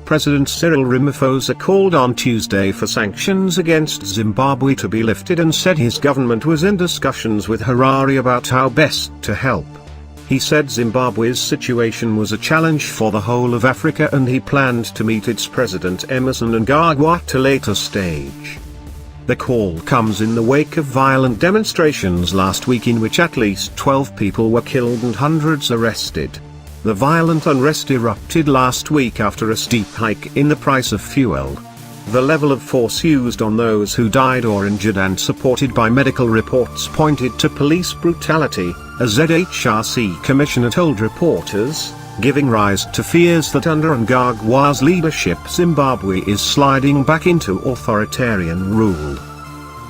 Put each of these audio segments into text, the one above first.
President Cyril Ramaphosa called on Tuesday for sanctions against Zimbabwe to be lifted and said his government was in discussions with Harare about how best to help. He said Zimbabwe's situation was a challenge for the whole of Africa and he planned to meet its President Emmerson Mnangagwa at a later stage. The call comes in the wake of violent demonstrations last week in which at least 12 people were killed and hundreds arrested. The violent unrest erupted last week after a steep hike in the price of fuel. The level of force used on those who died or injured and supported by medical reports pointed to police brutality, a ZHRC commissioner told reporters, giving rise to fears that under Mnangagwa's leadership Zimbabwe is sliding back into authoritarian rule.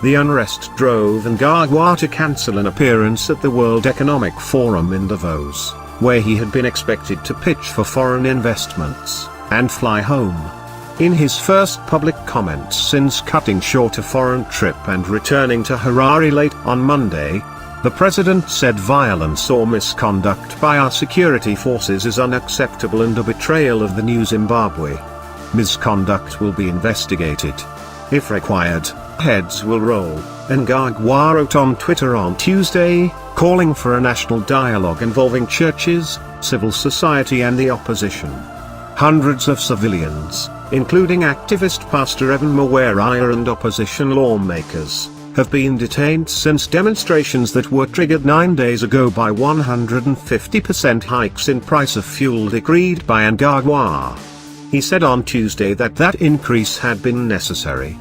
The unrest drove Mnangagwa to cancel an appearance at the World Economic Forum in Davos, where he had been expected to pitch for foreign investments, and fly home. In his first public comments since cutting short a foreign trip and returning to Harare late on Monday, the president said violence or misconduct by our security forces is unacceptable and a betrayal of the new Zimbabwe. Misconduct will be investigated. If required, heads will roll, Mnangagwa wrote on Twitter on Tuesday, calling for a national dialogue involving churches, civil society and the opposition. Hundreds of civilians, including activist Pastor Evan Mawarire and opposition lawmakers, have been detained since demonstrations that were triggered 9 days ago by 150% hikes in price of fuel decreed by Mnangagwa. He said on Tuesday that increase had been necessary.